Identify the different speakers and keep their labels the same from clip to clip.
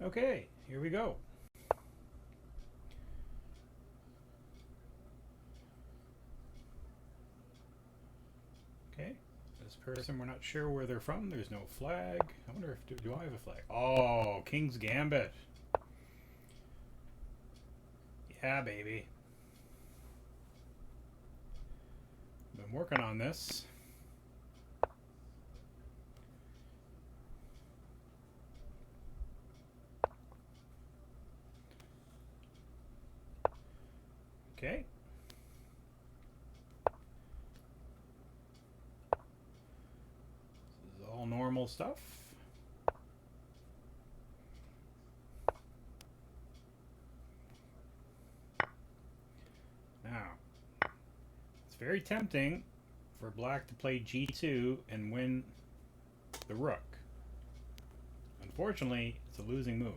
Speaker 1: Okay, here we go. Okay, this person, we're not sure where they're from. There's no flag. I wonder if, do I have a flag? Oh, King's Gambit. Yeah, baby. Been working on this. Okay. This is all normal stuff. Now, it's very tempting for black to play g2 and win the rook. Unfortunately, it's a losing move.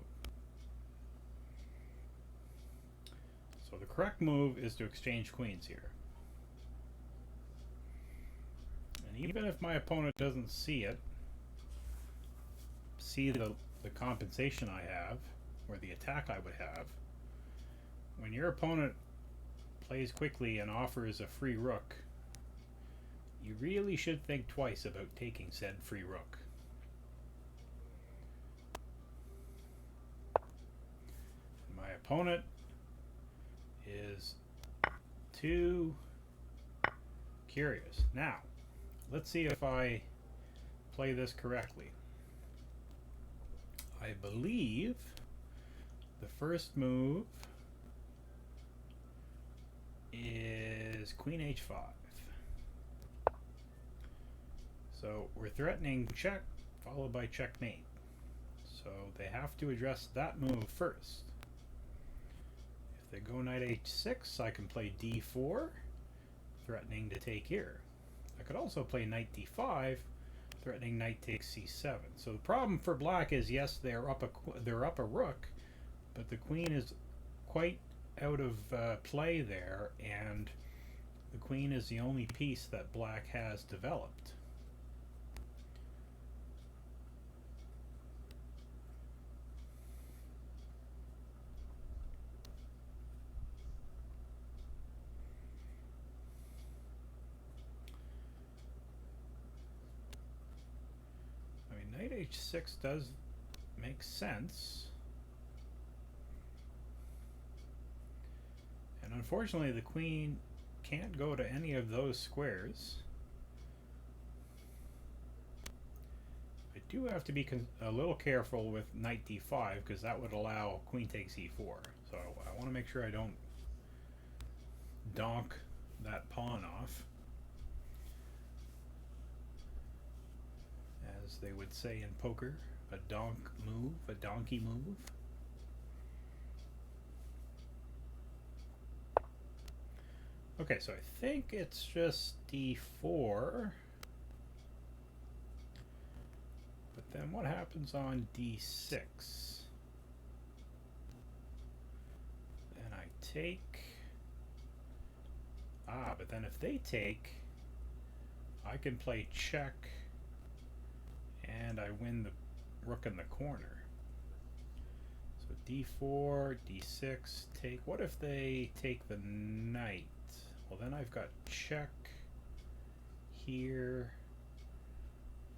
Speaker 1: So the correct move is to exchange queens here. And even if my opponent doesn't see it, see the compensation I have, or the attack I would have, when your opponent plays quickly and offers a free rook, you really should think twice about taking said free rook. My opponent is too curious. Now, let's see if I play this correctly. I believe the first move is Queen H5. So we're threatening check followed by checkmate. So they have to address that move first. If they go Knight H6, I can play D4, threatening to take here. I could also play Knight D5, threatening Knight takes C7. So the problem for black is, yes, they're up a rook, but the queen is quite out of play there, and the queen is the only piece that black has developed. I mean, Knight H6 does make sense. And unfortunately, the queen can't go to any of those squares. I do have to be a little careful with Knight D5 because that would allow Queen takes E4. So I want to make sure I don't donk that pawn off, as they would say in poker, a donk move, a donkey move. Okay, so I think it's just D4. But then what happens on D6? Then I take. Ah, but then if they take, I can play check and I win the rook in the corner. So D4, D6, take. What if they take the knight? Well, then I've got check here,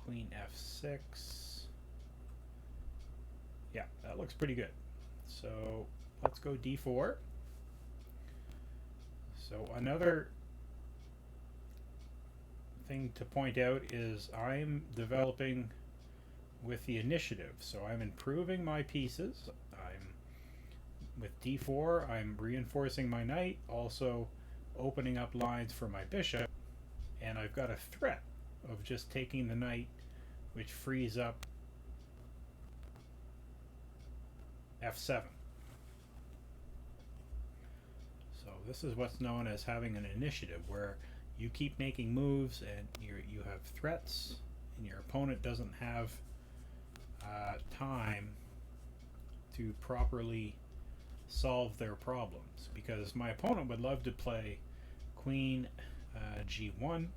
Speaker 1: Queen F6. Yeah, that looks pretty good. So let's go D4. So another thing to point out is I'm developing with the initiative. So I'm improving my pieces. With D4, I'm reinforcing my knight, also opening up lines for my bishop, and I've got a threat of just taking the knight, which frees up F7. So this is what's known as having an initiative, where you keep making moves and you have threats, and your opponent doesn't have time to properly solve their problems, because my opponent would love to play Queen G1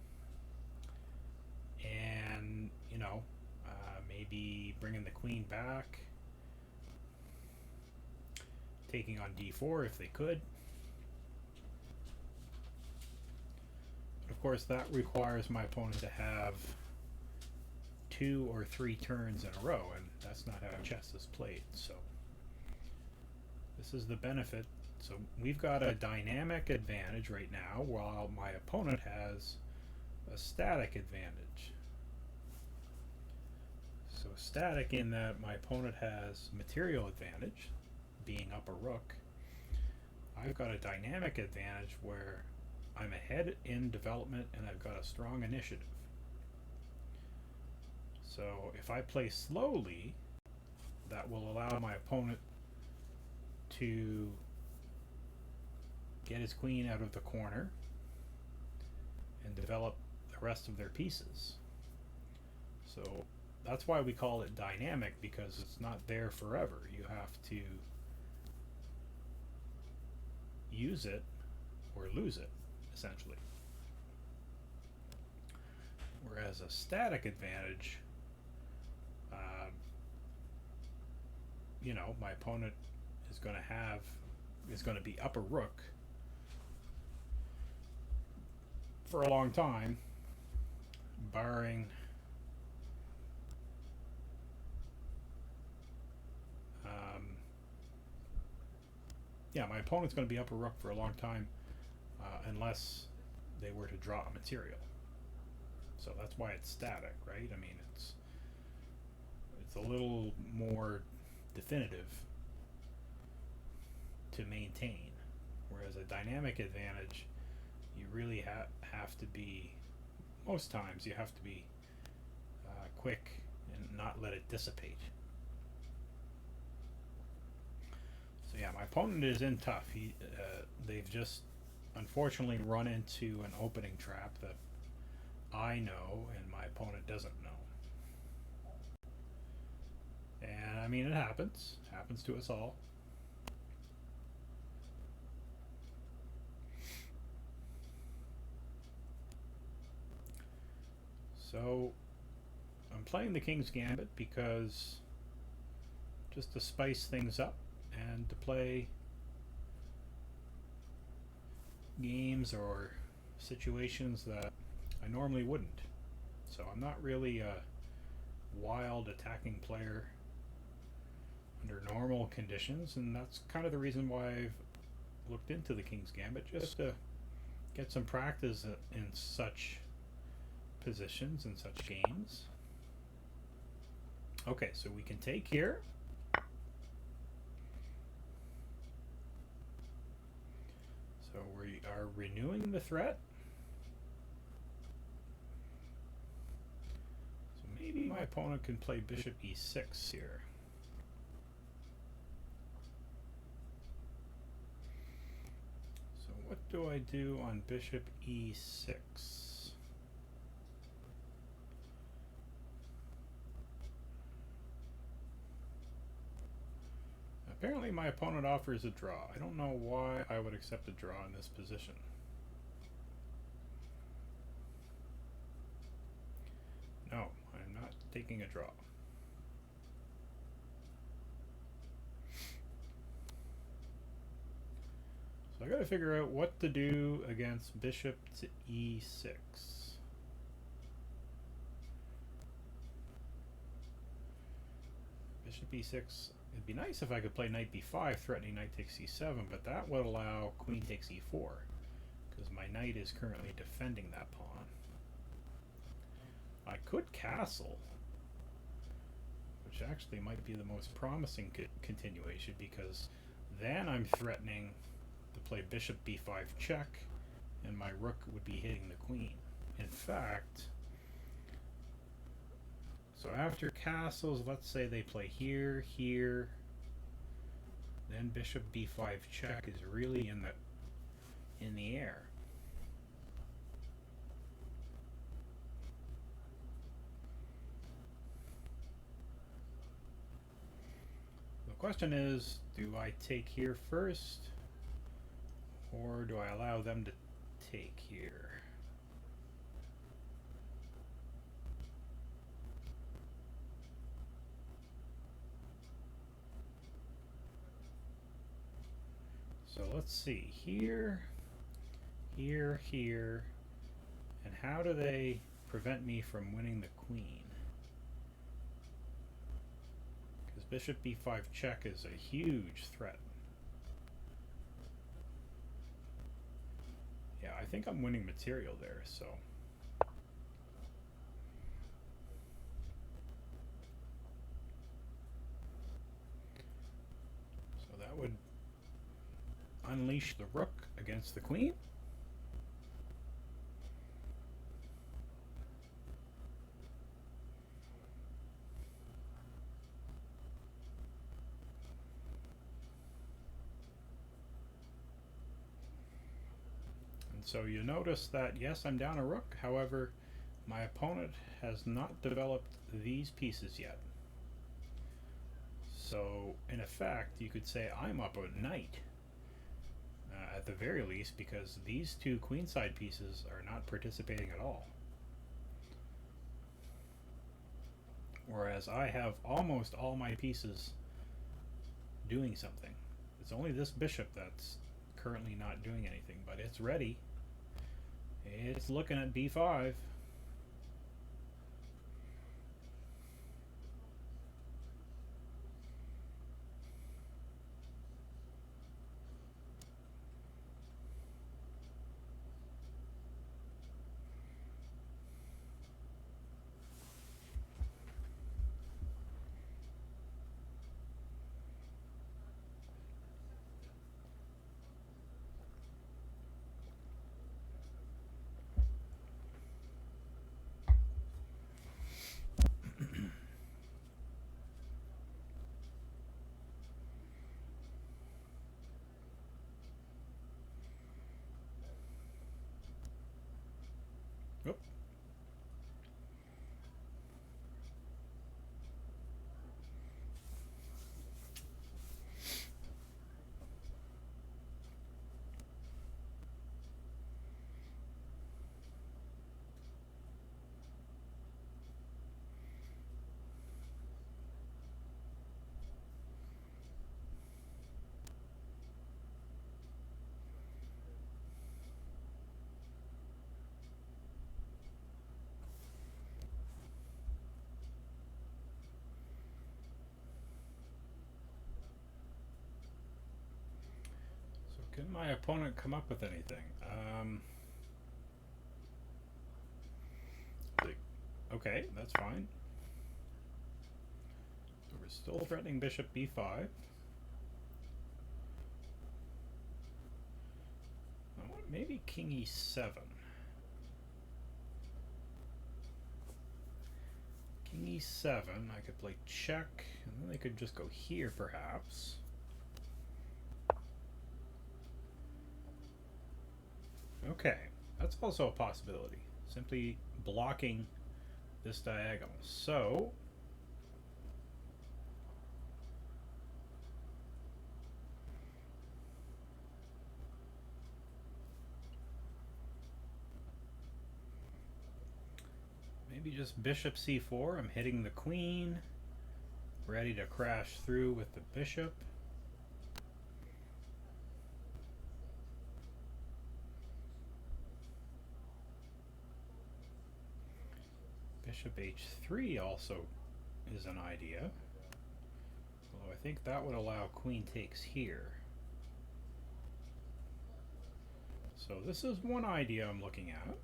Speaker 1: and maybe bringing the queen back, taking on d4 if they could. But of course, that requires my opponent to have 2 or 3 turns in a row, and that's not how chess is played. So this is the benefit. So we've got a dynamic advantage right now, while my opponent has a static advantage. So static in that my opponent has material advantage, being up a rook. I've got a dynamic advantage where I'm ahead in development and I've got a strong initiative. So if I play slowly, that will allow my opponent to get his queen out of the corner and develop the rest of their pieces. So that's why we call it dynamic, because it's not there forever. You have to use it or lose it, essentially. Whereas a static advantage, you know, my opponent is going to be up a rook for a long time, barring my opponent's going to be up a rook for a long time, unless they were to draw a material. So that's why it's static, right? I mean, it's a little more definitive to maintain, whereas a dynamic advantage, you really have to be, most times you have to be quick and not let it dissipate. So yeah, my opponent is in tough. They've just unfortunately run into an opening trap that I know and my opponent doesn't know. And I mean, it happens to us all. So I'm playing the King's Gambit because just to spice things up and to play games or situations that I normally wouldn't. So I'm not really a wild attacking player under normal conditions, and that's kind of the reason why I've looked into the King's Gambit, just to get some practice in such positions and such games. Okay, so we can take here. So we are renewing the threat. So maybe my opponent can play bishop e6 here. So what do I do on bishop e6? Apparently my opponent offers a draw. I don't know why I would accept a draw in this position. No, I'm not taking a draw. So I got to figure out what to do against bishop to e6. Bishop e6. It'd be nice if I could play knight b5, threatening knight takes c7, but that would allow queen takes e4, because my knight is currently defending that pawn. I could castle, which actually might be the most promising continuation, because then I'm threatening to play bishop b5 check, and my rook would be hitting the queen. In fact, so after castles, let's say they play here, here, then bishop b5 check is really in the air. The question is, do I take here first, or do I allow them to take here? So let's see, here, here, here, and how do they prevent me from winning the queen? Because bishop b5 check is a huge threat. Yeah, I think I'm winning material there, so. So that would unleash the rook against the queen. So you notice that, yes, I'm down a rook. However, my opponent has not developed these pieces yet. So, in effect, you could say I'm up a knight, at the very least, because these two queenside pieces are not participating at all. Whereas I have almost all my pieces doing something. It's only this bishop that's currently not doing anything, but it's ready. It's looking at b5. Oop. Can my opponent come up with anything? Okay, that's fine. So we're still threatening bishop b5. Maybe king e7. King e7, I could play check, and then they could just go here perhaps. Okay, that's also a possibility. Simply blocking this diagonal. So maybe just bishop c4. I'm hitting the queen, ready to crash through with the bishop. Bishop h3 also is an idea, although I think that would allow queen takes here. So this is one idea I'm looking at.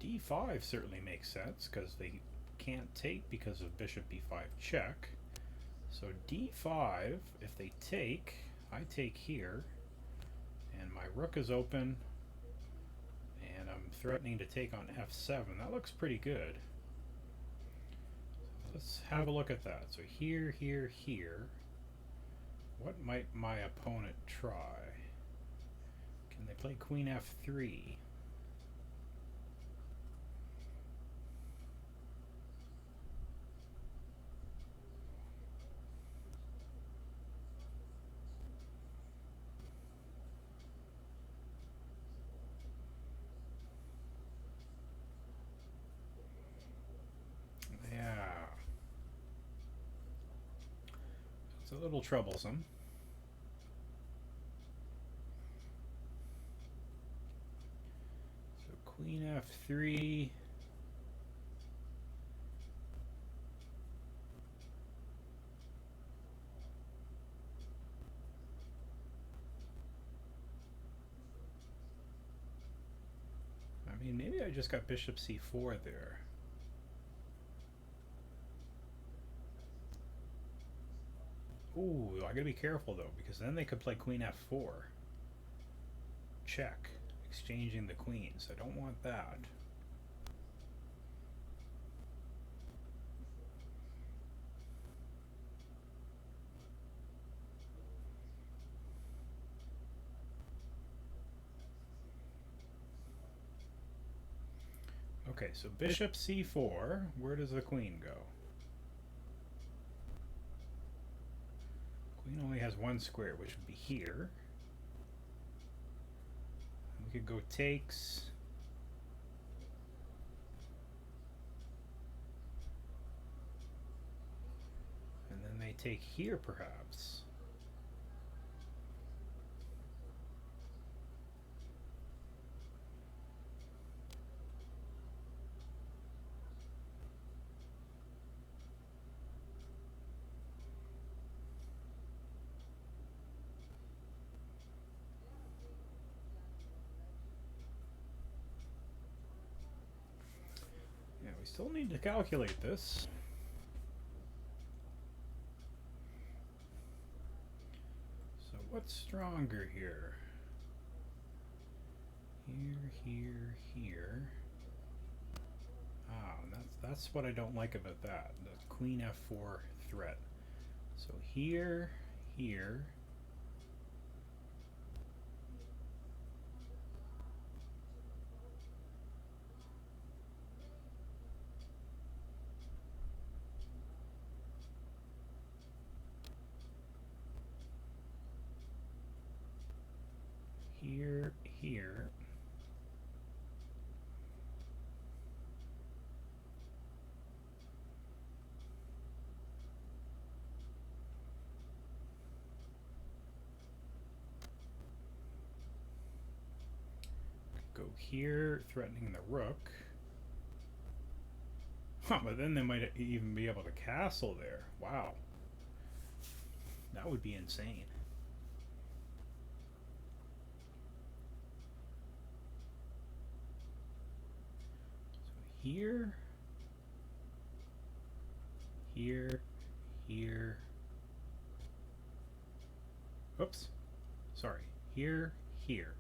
Speaker 1: d5 certainly makes sense because they can't take because of bishop b5 check. So d5, if they take, I take here, and my rook is open, and I'm threatening to take on f7. That looks pretty good. Let's have a look at that. So here, here, here. What might my opponent try? Can they play queen f3? a little troublesome. So queen f3. I mean, maybe I just got bishop c4 there. Ooh, I gotta be careful though, because then they could play queen f4. Check, exchanging the queens. I don't want that. Okay, so bishop c4, where does the queen go? Queen only has one square, which would be here. We could go takes. And then they take here, perhaps. Yeah, we still need to calculate this. So what's stronger here? Here, here. Ah, that's what I don't like about that. The queen f4 threat. So here, here. Here, here. Go here, threatening the rook. Huh, but then they might even be able to castle there. Wow. That would be insane. So here, here, here. Oops. Sorry. Here, here.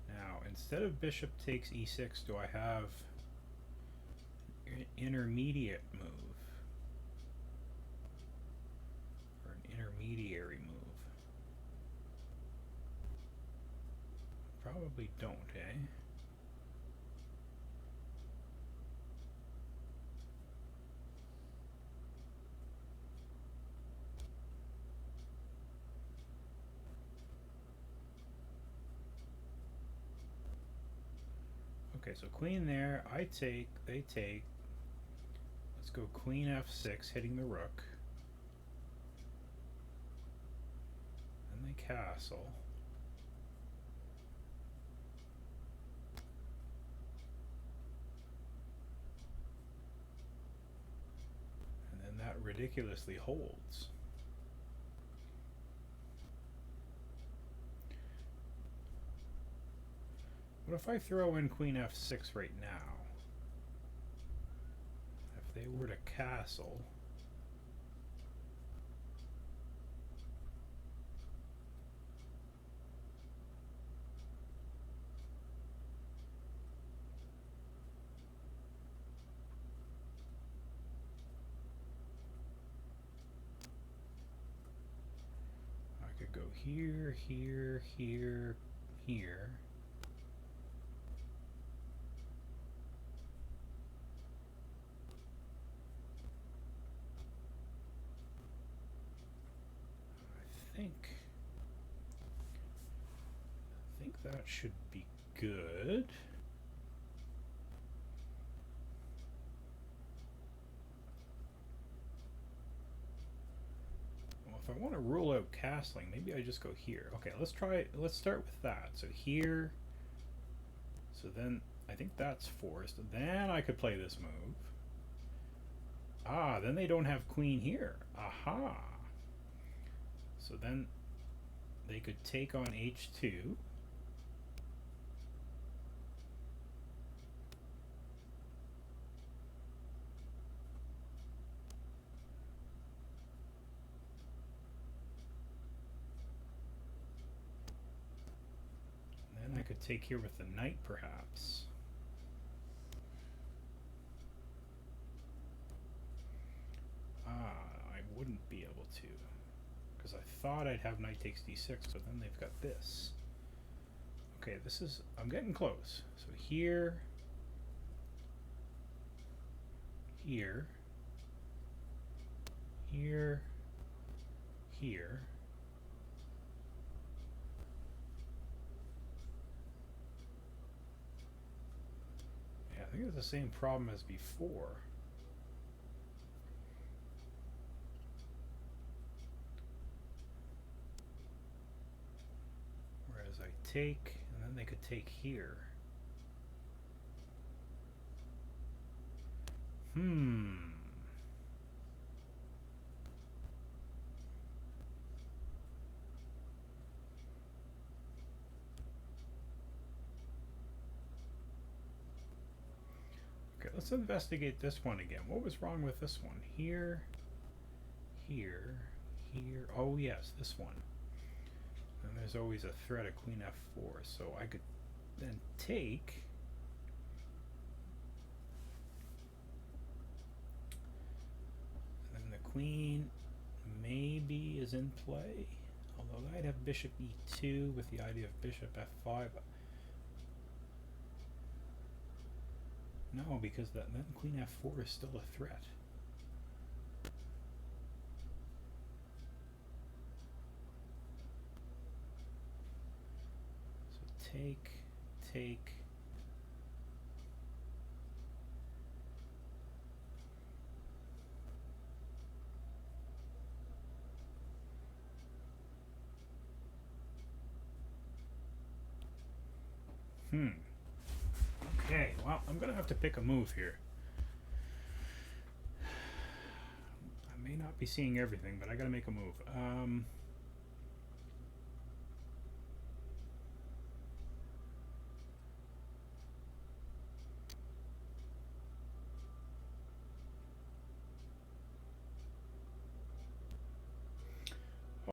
Speaker 1: Now, instead of bishop takes e6, do I have an intermediate move? Or an intermediary move? Probably don't, eh? Okay, so queen there, I take, they take. Let's go queen f6, hitting the rook. Then they castle. And then that ridiculously holds. What if I throw in queen f6 right now? If they were to castle, I could go here, here, here, here. I think that should be good. I want to rule out castling, maybe I just go here. Okay, let's start with that. So here, so then I think that's forced. Then I could play this move. Ah, then they don't have queen here. Aha. So then they could take on h2. Then I could take here with the knight, perhaps. I wouldn't be able to, because I thought I'd have knight takes d6, but then they've got this. Okay, this is, I'm getting close. So here, here, here, here. Yeah, I think it's the same problem as before. Whereas I take, and then they could take here. Okay, let's investigate this one again. What was wrong with this one? Here, here, here. Oh yes, this one. And there's always a threat of queen f4, so I could then take. And then the queen maybe is in play. Although I'd have bishop e2 with the idea of bishop f5. No, because then queen f4 is still a threat. So take, take. Okay, well, I'm gonna have to pick a move here. I may not be seeing everything, but I gotta make a move.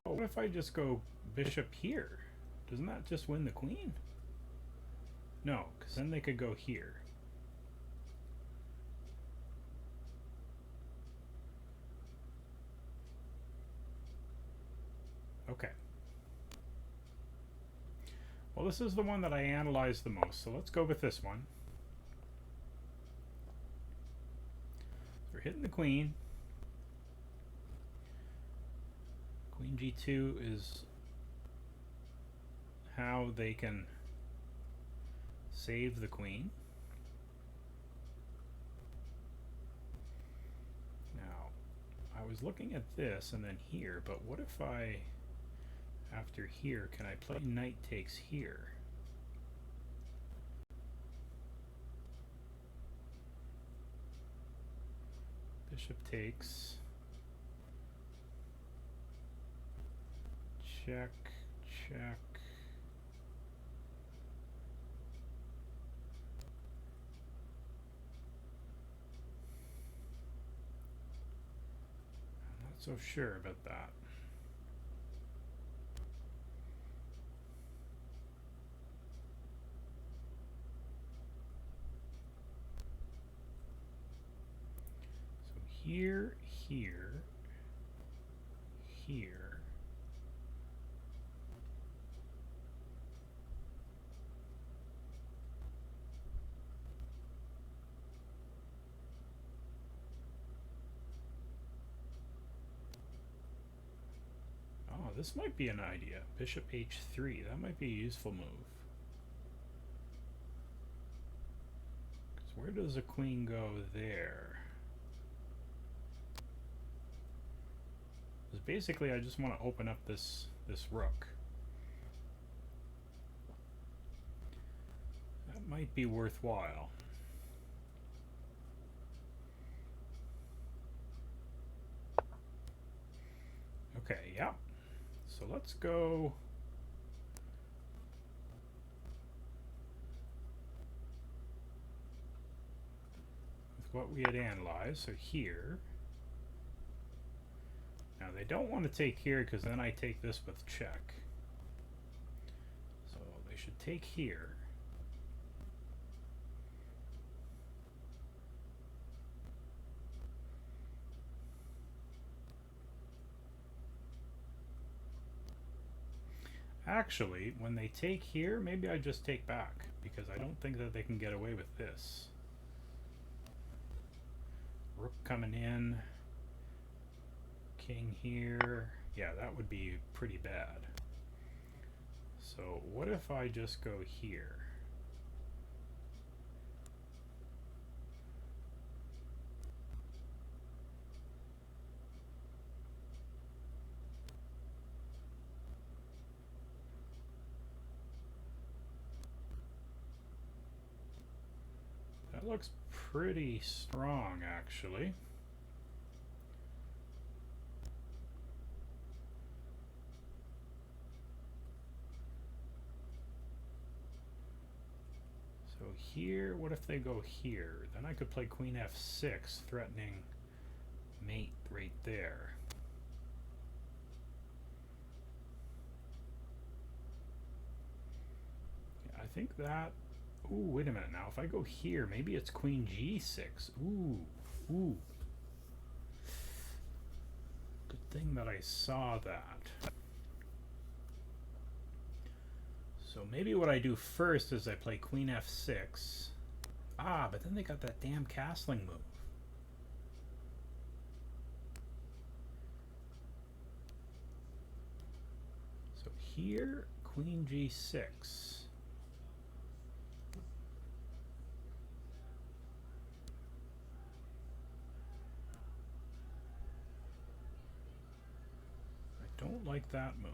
Speaker 1: Oh, what if I just go bishop here? Doesn't that just win the queen? No, because then they could go here. Okay. Well, this is the one that I analyzed the most, so let's go with this one. They're hitting the queen. Queen g2 is how they can save the queen. Now, I was looking at this and then here, but what if I, after here, can I play knight takes here? Bishop takes. Check, check. I'm not so sure about that. So here, here, here. Oh, this might be an idea. Bishop h3. That might be a useful move. Because where does a queen go there? Does basically I just want to open up this rook. That might be worthwhile. Okay, yeah. So let's go with what we had analyzed. So here. Now they don't want to take here because then I take this with check. So they should take here. Actually, when they take here, maybe I just take back, because I don't think that they can get away with this. Rook coming in, king here. Yeah, that would be pretty bad. So what if I just go here? That looks pretty strong, actually. So here, what if they go here? Then I could play queen f6, threatening mate right there. Yeah, I think that... Ooh, wait a minute now. If I go here, maybe it's queen g6. Ooh, ooh. Good thing that I saw that. So maybe what I do first is I play queen f6. Ah, but then they got that damn castling move. So here, queen g6. I don't like that move.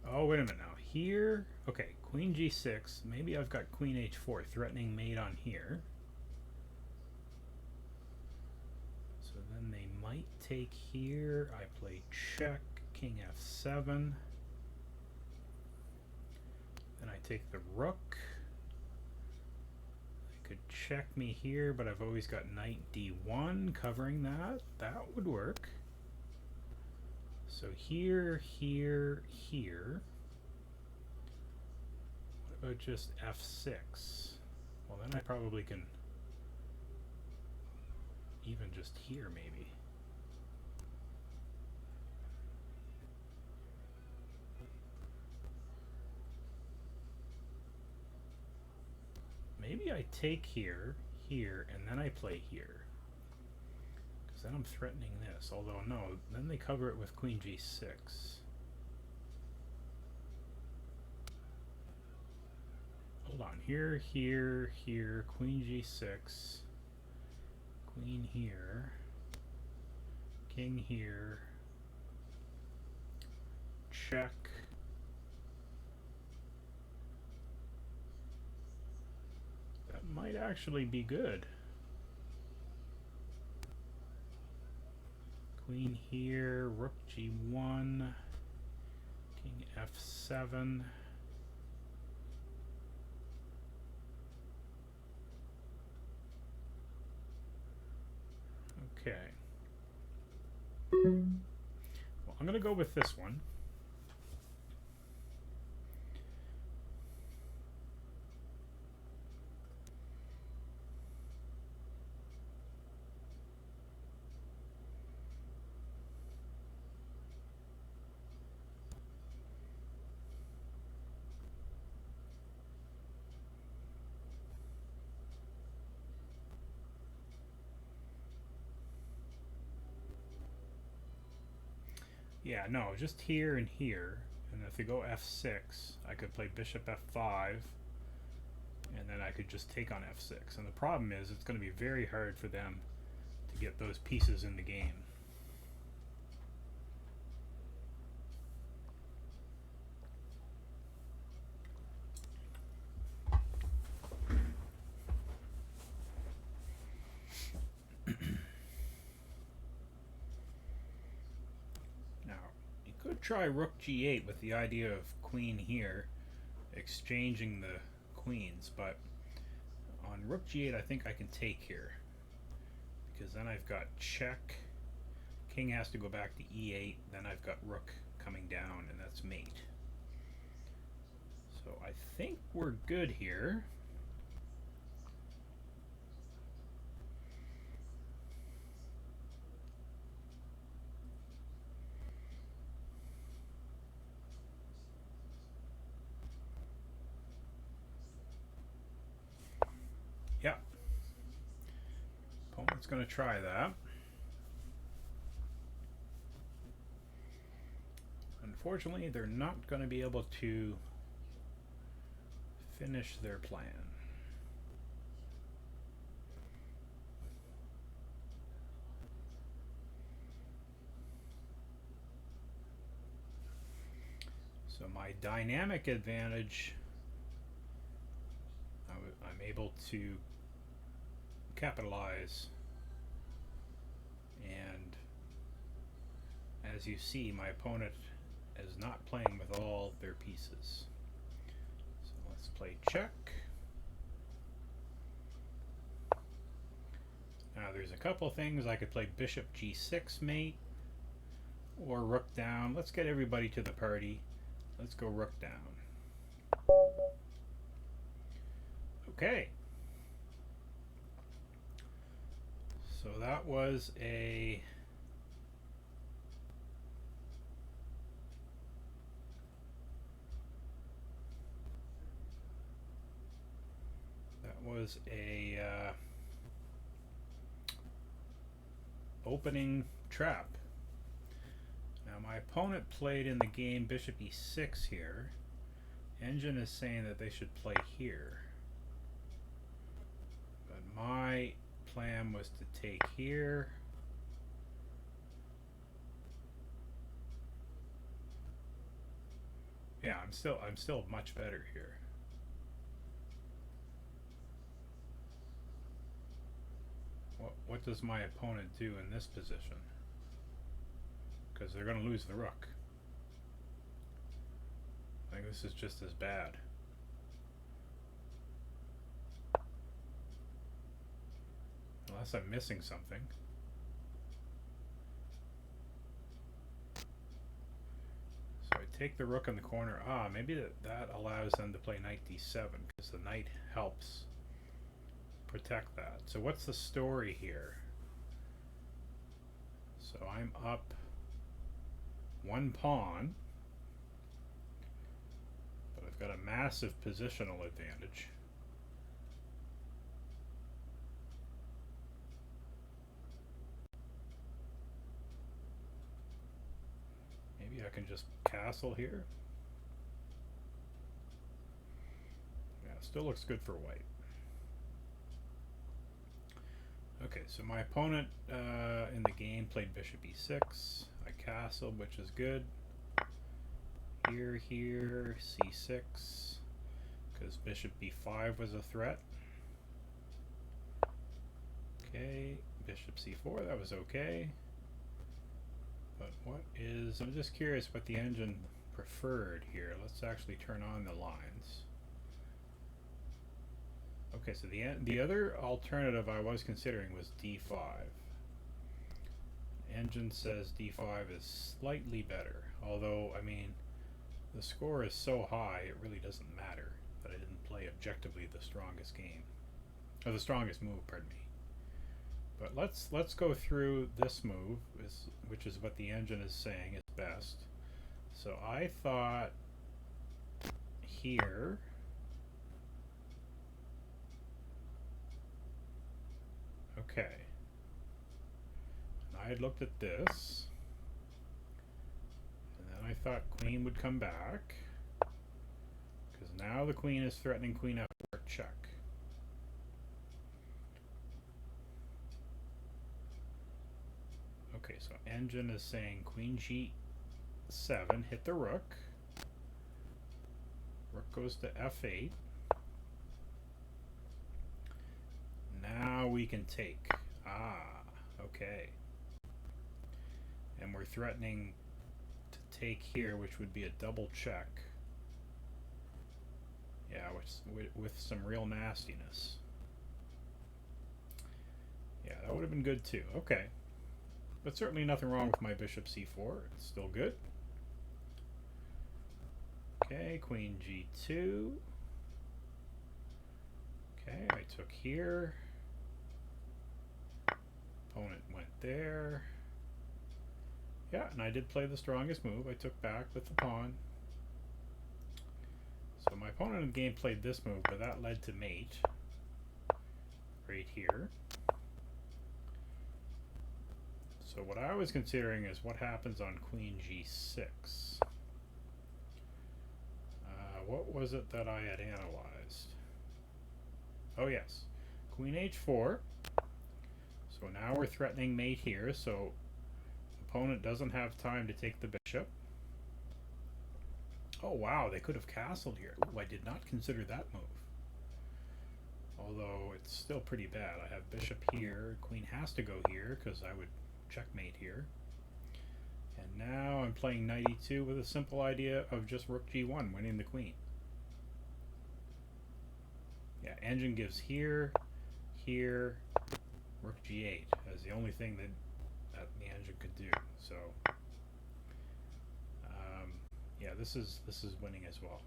Speaker 1: Oh, wait a minute now. Here, okay, queen g6. Maybe I've got queen h4, threatening mate on here. So then they might take here. I play check, king f7. Then I take the rook. They could check me here, but I've always got knight d1 covering that. That would work. So here, here, here. What about just f6? Well, then I probably can even just here, maybe. Maybe I take here, here, and then I play here. Because then I'm threatening this. Although, no, then they cover it with queen g6. Hold on. Here, here, here, queen g6. Queen here. King here. Check. That might actually be good. Queen here, rook g1, king f7. Okay. Well, I'm going to go with this one. Yeah, no, just here and here. And if they go f6, I could play bishop f5, and then I could just take on f6. And the problem is it's going to be very hard for them to get those pieces in the game. Could try rook g8 with the idea of queen here, exchanging the queens, but on rook g8 I think I can take here, because then I've got check, king has to go back to e8, then I've got rook coming down, and that's mate. So I think we're good here. Yep. Opponent's going to try that. Unfortunately, they're not going to be able to finish their plan. So my dynamic advantage, I'm able to capitalize, and as you see, my opponent is not playing with all their pieces. So let's play check. Now there's a couple things. I could play bishop g6 mate, or rook down. Let's get everybody to the party. Let's go rook down. Okay. So that was a opening trap. Now my opponent played in the game bishop e6 here. Engine is saying that they should play here, but my plan was to take here. Yeah, I'm still much better here. What does my opponent do in this position? Because they're going to lose the rook. I think this is just as bad. Unless I'm missing something. So I take the rook in the corner. Ah, maybe that allows them to play knight d7, because the knight helps protect that. So what's the story here? So I'm up one pawn, but I've got a massive positional advantage. Maybe I can just castle here. Yeah, still looks good for white. Okay, so my opponent in the game played bishop e6. I castled, which is good. Here, c6, because bishop b5 was a threat. Okay, bishop c4, that was okay. But what is, I'm just curious what the engine preferred here. Let's actually turn on the lines. Okay, so the other alternative I was considering was d5. Engine says d5 is slightly better, although, I mean, the score is so high it really doesn't matter that I didn't play objectively the strongest game, or the strongest move, pardon me. But let's go through this move, which is what the engine is saying is best. So I thought here, okay, and I had looked at this, I thought queen would come back, because now the queen is threatening queen f4 check. Okay, so engine is saying queen g7, hit the rook. Rook goes to f8. Now we can take. Ah, okay. And we're threatening to take here, which would be a double check. Yeah, with some real nastiness. Yeah, that would have been good too. Okay. But certainly nothing wrong with my bishop c4. It's still good. Okay, queen g2. Okay, I took here. Opponent went there. Yeah, and I did play the strongest move. I took back with the pawn. So my opponent in the game played this move, but that led to mate. Right here. So what I was considering is what happens on queen g6. What was it that I had analyzed? Oh yes, queen h4. So now we're threatening mate here, so the opponent doesn't have time to take the bishop. Oh wow, they could have castled here. Ooh, I did not consider that move. Although it's still pretty bad. I have bishop here, queen has to go here because I would checkmate here. And now I'm playing knight e2 with a simple idea of just rook g1, winning the queen. Yeah, engine gives here, here, rook g8 as the only thing that the engine could do. So yeah, this is winning as well.